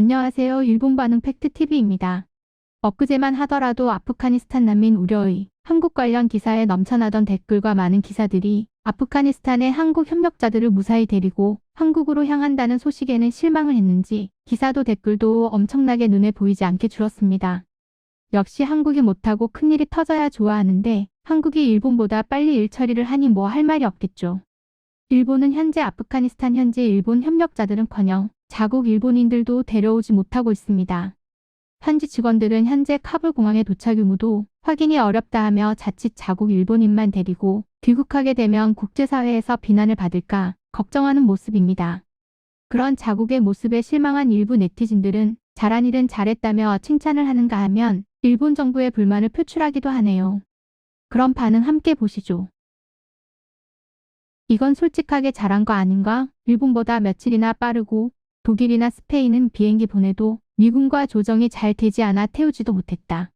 안녕하세요. 일본 반응 팩트TV입니다. 엊그제만 하더라도 아프가니스탄 난민 우려의 한국 관련 기사에 넘쳐나던 댓글과 많은 기사들이 아프가니스탄의 한국 협력자들을 무사히 데리고 한국으로 향한다는 소식에는 실망을 했는지 기사도 댓글도 엄청나게 눈에 보이지 않게 줄었습니다. 역시 한국이 못하고 큰일이 터져야 좋아하는데 한국이 일본보다 빨리 일 처리를 하니 뭐 할 말이 없겠죠. 일본은 현재 아프가니스탄 현지 일본 협력자들은커녕 자국 일본인들도 데려오지 못하고 있습니다. 현지 직원들은 현재 카불 공항의 도착 유무도 확인이 어렵다 하며 자칫 자국 일본인만 데리고 귀국하게 되면 국제사회에서 비난을 받을까 걱정하는 모습입니다. 그런 자국의 모습에 실망한 일부 네티즌들은 잘한 일은 잘했다며 칭찬을 하는가 하면 일본 정부의 불만을 표출하기도 하네요. 그럼 반응 함께 보시죠. 이건 솔직하게 잘한 거 아닌가? 일본보다 며칠이나 빠르고 독일이나 스페인은 비행기 보내도 미군과 조정이 잘 되지 않아 태우지도 못했다.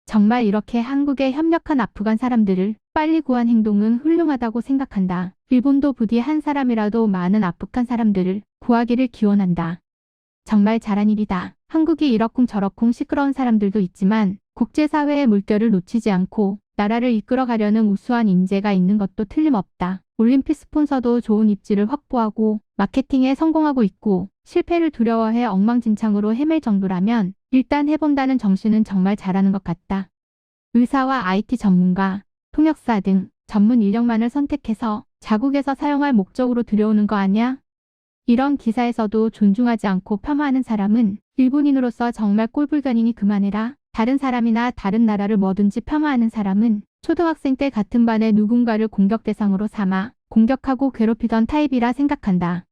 정말 이렇게 한국에 협력한 아프간 사람들을 빨리 구한 행동은 훌륭하다고 생각한다. 일본도 부디 한 사람이라도 많은 아프간 사람들을 구하기를 기원한다. 정말 잘한 일이다. 한국이 이러쿵저러쿵 시끄러운 사람들도 있지만 국제사회의 물결을 놓치지 않고 나라를 이끌어가려는 우수한 인재가 있는 것도 틀림없다. 올림픽 스폰서도 좋은 입지를 확보하고 마케팅에 성공하고 있고 실패를 두려워해 엉망진창으로 헤맬 정도라면 일단 해본다는 정신은 정말 잘하는 것 같다. 의사와 IT 전문가, 통역사 등 전문 인력만을 선택해서 자국에서 사용할 목적으로 들여오는 거 아냐? 이런 기사에서도 존중하지 않고 폄하하는 사람은 일본인으로서 정말 꼴불견이니 그만해라. 다른 사람이나 다른 나라를 뭐든지 폄하하는 사람은 초등학생 때 같은 반의 누군가를 공격 대상으로 삼아 공격하고 괴롭히던 타입이라 생각한다.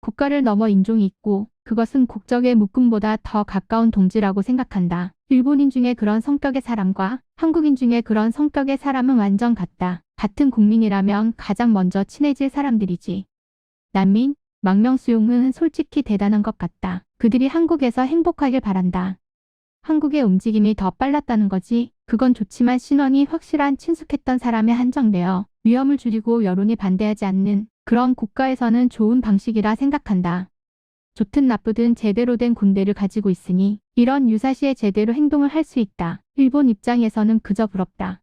국가를 넘어 인종이 있고 그것은 국적의 묶음보다 더 가까운 동지라고 생각한다. 일본인 중에 그런 성격의 사람과 한국인 중에 그런 성격의 사람은 완전 같다. 같은 국민이라면 가장 먼저 친해질 사람들이지. 난민, 망명수용은 솔직히 대단한 것 같다. 그들이 한국에서 행복하길 바란다. 한국의 움직임이 더 빨랐다는 거지. 그건 좋지만 신원이 확실한 친숙했던 사람에 한정되어 위험을 줄이고 여론이 반대하지 않는 그런 국가에서는 좋은 방식이라 생각한다. 좋든 나쁘든 제대로 된 군대를 가지고 있으니 이런 유사시에 제대로 행동을 할 수 있다. 일본 입장에서는 그저 부럽다.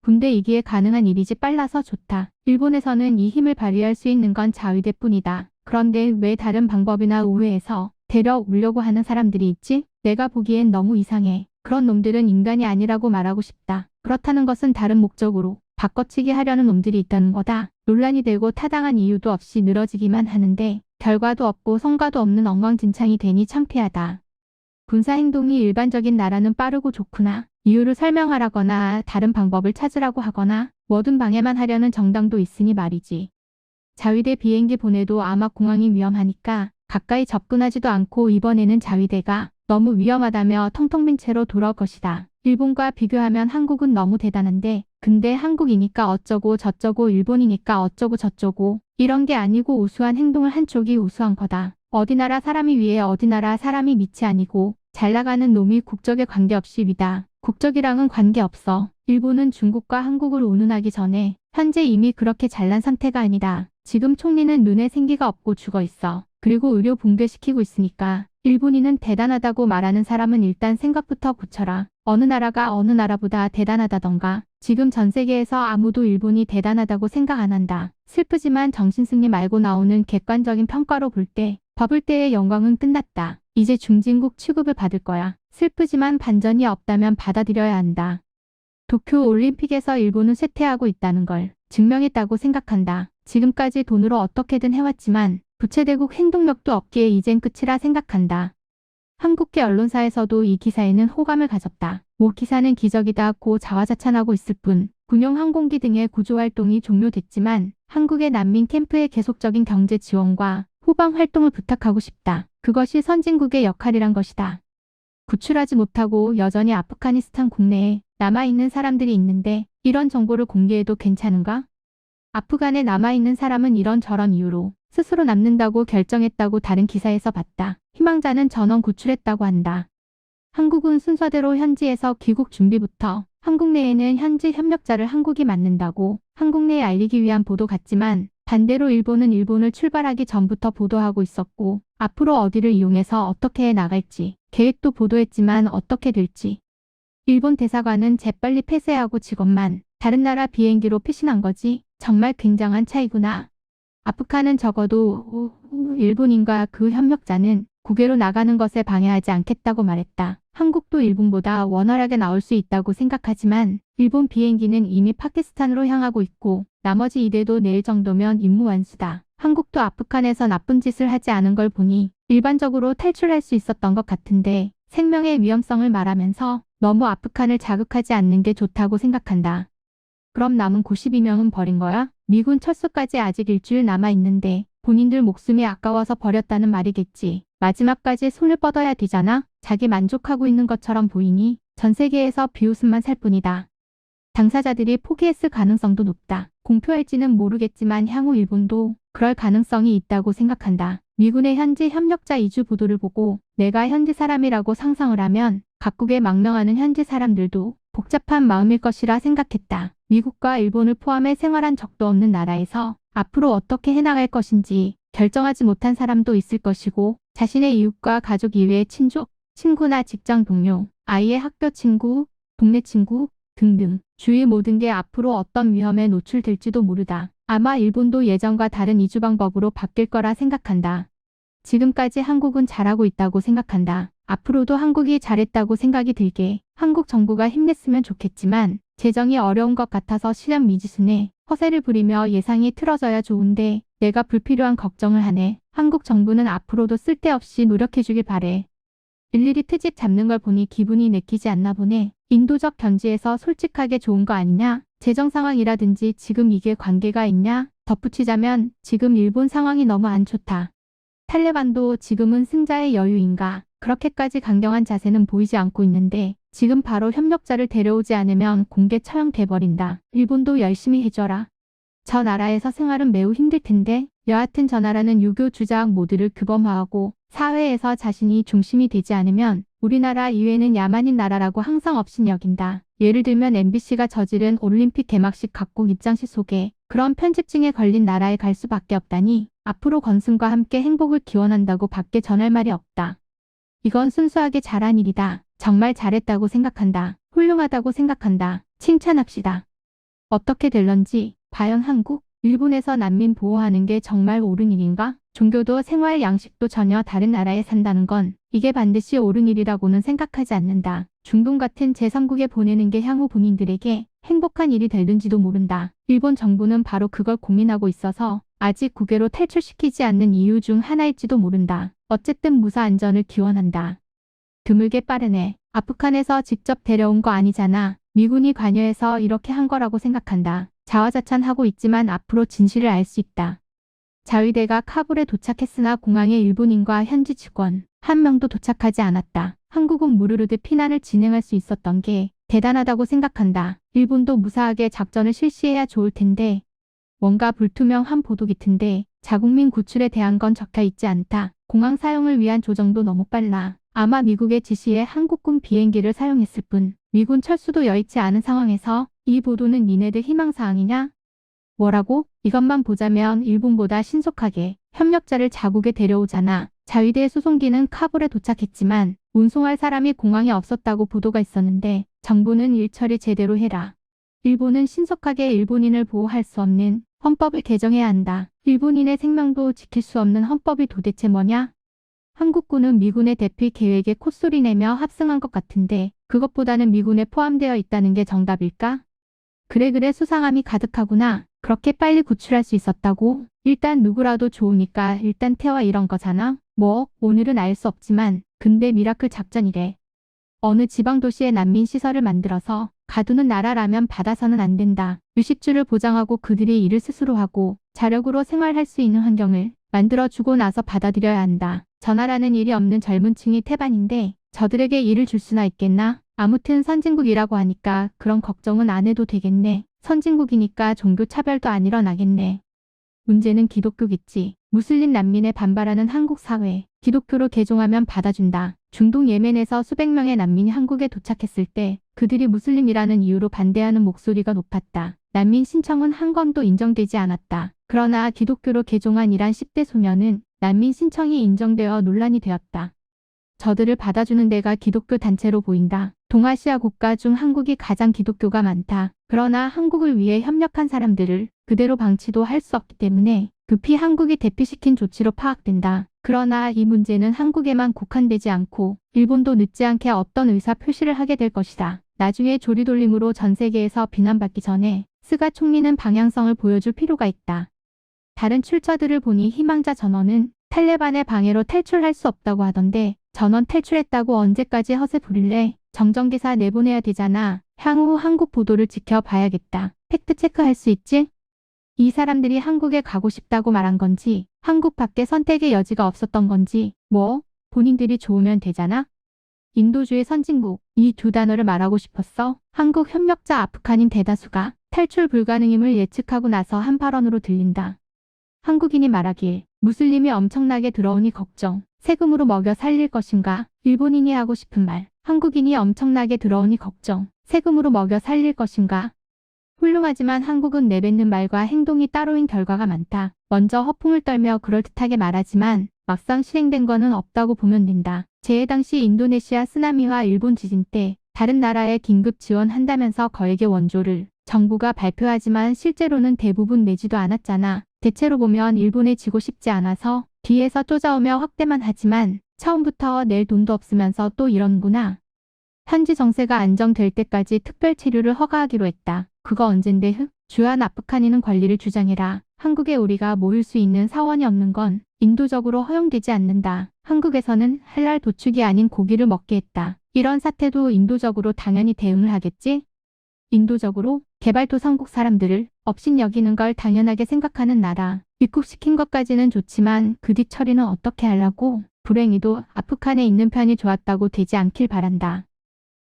군대이기에 가능한 일이지 빨라서 좋다. 일본에서는 이 힘을 발휘할 수 있는 건 자위대뿐이다. 그런데 왜 다른 방법이나 우회해서 데려오려고 하는 사람들이 있지? 내가 보기엔 너무 이상해. 그런 놈들은 인간이 아니라고 말하고 싶다. 그렇다는 것은 다른 목적으로 바꿔치기 하려는 놈들이 있다는 거다. 논란이 되고 타당한 이유도 없이 늘어지기만 하는데 결과도 없고 성과도 없는 엉망진창이 되니 창피하다. 군사행동이 일반적인 나라는 빠르고 좋구나. 이유를 설명하라거나 다른 방법을 찾으라고 하거나 뭐든 방해만 하려는 정당도 있으니 말이지. 자위대 비행기 보내도 아마 공항이 위험하니까 가까이 접근하지도 않고 이번에는 자위대가 너무 위험하다며 텅텅 빈 채로 돌아올 것이다. 일본과 비교하면 한국은 너무 대단한데 근데 한국이니까 어쩌고 저쩌고 일본이니까 어쩌고 저쩌고 이런 게 아니고 우수한 행동을 한 쪽이 우수한 거다. 어디 나라 사람이 위에 어디 나라 사람이 밑이 아니고 잘 나가는 놈이 국적에 관계없이 위다. 국적이랑은 관계없어. 일본은 중국과 한국을 운운하기 전에 현재 이미 그렇게 잘난 상태가 아니다. 지금 총리는 눈에 생기가 없고 죽어 있어. 그리고 의료 붕괴시키고 있으니까 일본인은 대단하다고 말하는 사람은 일단 생각부터 고쳐라. 어느 나라가 어느 나라보다 대단하다던가. 지금 전 세계에서 아무도 일본이 대단하다고 생각 안 한다. 슬프지만 정신승리 말고 나오는 객관적인 평가로 볼 때 버블 때의 영광은 끝났다. 이제 중진국 취급을 받을 거야. 슬프지만 반전이 없다면 받아들여야 한다. 도쿄 올림픽에서 일본은 쇠퇴하고 있다는 걸 증명했다고 생각한다. 지금까지 돈으로 어떻게든 해왔지만 부채대국 행동력도 없기에 이젠 끝이라 생각한다. 한국계 언론사에서도 이 기사에는 호감을 가졌다. 모 기사는 기적이다 고 자화자찬하고 있을 뿐 군용 항공기 등의 구조활동이 종료됐지만 한국의 난민 캠프의 계속적인 경제 지원과 후방 활동을 부탁하고 싶다. 그것이 선진국의 역할이란 것이다. 구출하지 못하고 여전히 아프가니스탄 국내에 남아있는 사람들이 있는데 이런 정보를 공개해도 괜찮은가? 아프간에 남아있는 사람은 이런저런 이유로 스스로 남는다고 결정했다고 다른 기사에서 봤다. 희망자는 전원 구출했다고 한다. 한국은 순서대로 현지에서 귀국 준비부터 한국 내에는 현지 협력자를 한국이 맡는다고 한국 내에 알리기 위한 보도 같지만 반대로 일본은 일본을 출발하기 전부터 보도하고 있었고 앞으로 어디를 이용해서 어떻게 해 나갈지 계획도 보도했지만 어떻게 될지. 일본 대사관은 재빨리 폐쇄하고 직원만 다른 나라 비행기로 피신한 거지. 정말 굉장한 차이구나. 아프간은 적어도 일본인과 그 협력자는 국외로 나가는 것에 방해하지 않겠다고 말했다. 한국도 일본보다 원활하게 나올 수 있다고 생각하지만 일본 비행기는 이미 파키스탄으로 향하고 있고 나머지 2대도 내일 정도면 임무 완수다. 한국도 아프간에서 나쁜 짓을 하지 않은 걸 보니 일반적으로 탈출할 수 있었던 것 같은데 생명의 위험성을 말하면서 너무 아프간을 자극하지 않는 게 좋다고 생각한다. 그럼 남은 92명은 버린 거야? 미군 철수까지 아직 일주일 남아있는데 본인들 목숨이 아까워서 버렸다는 말이겠지. 마지막까지 손을 뻗어야 되잖아. 자기 만족하고 있는 것처럼 보이니 전 세계에서 비웃음만 살 뿐이다. 당사자들이 포기했을 가능성도 높다. 공표할지는 모르겠지만 향후 일본도 그럴 가능성이 있다고 생각한다. 미군의 현지 협력자 이주 보도를 보고 내가 현지 사람이라고 상상을 하면 각국에 망명하는 현지 사람들도 복잡한 마음일 것이라 생각했다. 미국과 일본을 포함해 생활한 적도 없는 나라에서 앞으로 어떻게 해나갈 것인지 결정하지 못한 사람도 있을 것이고 자신의 이웃과 가족 이외의 친족, 친구나 직장 동료, 아이의 학교 친구, 동네 친구 등등 주위 모든 게 앞으로 어떤 위험에 노출될지도 모르다. 아마 일본도 예전과 다른 이주 방법으로 바뀔 거라 생각한다. 지금까지 한국은 잘하고 있다고 생각한다. 앞으로도 한국이 잘했다고 생각이 들게 한국 정부가 힘냈으면 좋겠지만 재정이 어려운 것 같아서 실현 미지수네 허세를 부리며 예상이 틀어져야 좋은데 내가 불필요한 걱정을 하네. 한국 정부는 앞으로도 쓸데없이 노력해주길 바래. 일일이 트집 잡는 걸 보니 기분이 내키지 않나 보네. 인도적 견지에서 솔직하게 좋은 거 아니냐? 재정 상황이라든지 지금 이게 관계가 있냐? 덧붙이자면 지금 일본 상황이 너무 안 좋다. 탈레반도 지금은 승자의 여유인가? 그렇게까지 강경한 자세는 보이지 않고 있는데 지금 바로 협력자를 데려오지 않으면 공개 처형돼버린다. 일본도 열심히 해줘라. 저 나라에서 생활은 매우 힘들 텐데 여하튼 저 나라는 유교 주장 모두를 규범화하고 사회에서 자신이 중심이 되지 않으면 우리나라 이외는 야만인 나라라고 항상 업신여긴다. 예를 들면 MBC가 저지른 올림픽 개막식 각국 입장시 속에 그런 편집증에 걸린 나라에 갈 수밖에 없다니 앞으로 건승과 함께 행복을 기원한다고 밖에 전할 말이 없다. 이건 순수하게 잘한 일이다. 정말 잘했다고 생각한다. 훌륭하다고 생각한다. 칭찬합시다. 어떻게 될런지 과연 한국, 일본에서 난민 보호하는 게 정말 옳은 일인가? 종교도 생활 양식도 전혀 다른 나라에 산다는 건 이게 반드시 옳은 일이라고는 생각하지 않는다. 중동 같은 제3국에 보내는 게 향후 본인들에게 행복한 일이 될는지도 모른다. 일본 정부는 바로 그걸 고민하고 있어서 아직 국외로 탈출시키지 않는 이유 중 하나일지도 모른다. 어쨌든 무사 안전을 기원한다. 드물게 빠르네. 아프간에서 직접 데려온 거 아니잖아. 미군이 관여해서 이렇게 한 거라고 생각한다. 자화자찬하고 있지만 앞으로 진실을 알 수 있다. 자위대가 카불에 도착했으나 공항에 일본인과 현지 직원 한 명도 도착하지 않았다. 한국은 무르르듯 피난을 진행할 수 있었던 게 대단하다고 생각한다. 일본도 무사하게 작전을 실시해야 좋을 텐데 뭔가 불투명한 보도 같은데 자국민 구출에 대한 건 적혀 있지 않다. 공항 사용을 위한 조정도 너무 빨라. 아마 미국의 지시에 한국군 비행기를 사용했을 뿐 미군 철수도 여의치 않은 상황에서 이 보도는 니네들 희망사항이냐? 뭐라고? 이것만 보자면 일본보다 신속하게 협력자를 자국에 데려오잖아. 자위대 수송기는 카불에 도착했지만 운송할 사람이 공항에 없었다고 보도가 있었는데 정부는 일 처리 제대로 해라. 일본은 신속하게 일본인을 보호할 수 없는 헌법을 개정해야 한다. 일본인의 생명도 지킬 수 없는 헌법이 도대체 뭐냐? 한국군은 미군의 대피 계획에 콧소리 내며 합승한 것 같은데 그것보다는 미군에 포함되어 있다는 게 정답일까? 그래 수상함이 가득하구나. 그렇게 빨리 구출할 수 있었다고? 일단 누구라도 좋으니까 일단 태워 이런 거잖아. 뭐 오늘은 알 수 없지만 근데 미라클 작전이래. 어느 지방도시에 난민 시설을 만들어서 가두는 나라라면 받아서는 안 된다. 유식주를 보장하고 그들이 일을 스스로 하고 자력으로 생활할 수 있는 환경을 만들어주고 나서 받아들여야 한다. 저 나라는 일이 없는 젊은 층이 태반인데 저들에게 일을 줄 수나 있겠나? 아무튼 선진국이라고 하니까 그런 걱정은 안 해도 되겠네. 선진국이니까 종교 차별도 안 일어나겠네. 문제는 기독교겠지. 무슬림 난민에 반발하는 한국 사회. 기독교로 개종하면 받아준다. 중동 예멘에서 수백 명의 난민이 한국에 도착했을 때 그들이 무슬림이라는 이유로 반대하는 목소리가 높았다. 난민 신청은 한 건도 인정되지 않았다. 그러나 기독교로 개종한 이란 10대 소녀는 난민 신청이 인정되어 논란이 되었다. 저들을 받아주는 데가 기독교 단체로 보인다. 동아시아 국가 중 한국이 가장 기독교가 많다. 그러나 한국을 위해 협력한 사람들을 그대로 방치도 할 수 없기 때문에 급히 한국이 대피시킨 조치로 파악된다. 그러나 이 문제는 한국에만 국한되지 않고 일본도 늦지 않게 어떤 의사 표시를 하게 될 것이다. 나중에 조리돌림으로 전 세계에서 비난받기 전에 스가 총리는 방향성을 보여줄 필요가 있다. 다른 출처들을 보니 희망자 전원은 탈레반의 방해로 탈출할 수 없다고 하던데 전원 탈출했다고 언제까지 허세 부릴래? 정정기사 내보내야 되잖아. 향후 한국 보도를 지켜봐야겠다. 팩트체크할 수 있지? 이 사람들이 한국에 가고 싶다고 말한 건지 한국 밖에 선택의 여지가 없었던 건지 뭐 본인들이 좋으면 되잖아? 인도주의 선진국 이 두 단어를 말하고 싶었어. 한국 협력자 아프간인 대다수가 탈출 불가능임을 예측하고 나서 한 발언으로 들린다. 한국인이 말하길 무슬림이 엄청나게 들어오니 걱정. 세금으로 먹여 살릴 것인가? 일본인이 하고 싶은 말. 한국인이 엄청나게 들어오니 걱정. 세금으로 먹여 살릴 것인가? 훌륭하지만 한국은 내뱉는 말과 행동이 따로인 결과가 많다. 먼저 허풍을 떨며 그럴듯하게 말하지만 막상 실행된 거는 없다고 보면 된다. 재해 당시 인도네시아 쓰나미와 일본 지진 때 다른 나라에 긴급 지원한다면서 거액의 원조를 정부가 발표하지만 실제로는 대부분 내지도 않았잖아. 대체로 보면 일본에 지고 싶지 않아서 뒤에서 쫓아오며 확대만 하지만 처음부터 낼 돈도 없으면서 또 이런구나. 현지 정세가 안정될 때까지 특별 체류를 허가하기로 했다. 그거 언젠데 주한 아프간인은 권리를 주장해라. 한국에 우리가 모일 수 있는 사원이 없는 건 인도적으로 허용되지 않는다. 한국에서는 할랄 도축이 아닌 고기를 먹게 했다. 이런 사태도 인도적으로 당연히 대응을 하겠지? 인도적으로 개발도상국 사람들을 업신여기는 걸 당연하게 생각하는 나라. 입국시킨 것까지는 좋지만 그 뒤 처리는 어떻게 하려고? 불행히도 아프간에 있는 편이 좋았다고 되지 않길 바란다.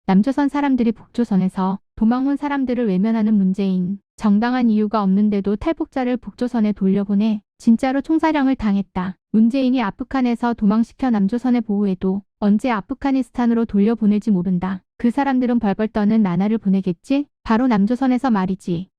남조선 사람들이 북조선에서 도망 온 사람들을 외면하는 문재인. 정당한 이유가 없는데도 탈북자를 북조선에 돌려보내 진짜로 총사령을 당했다. 문재인이 아프간에서 도망시켜 남조선에 보호해도 언제 아프가니스탄으로 돌려보낼지 모른다. 그 사람들은 벌벌 떠는 나날을 보내겠지? 바로 남조선에서 말이지.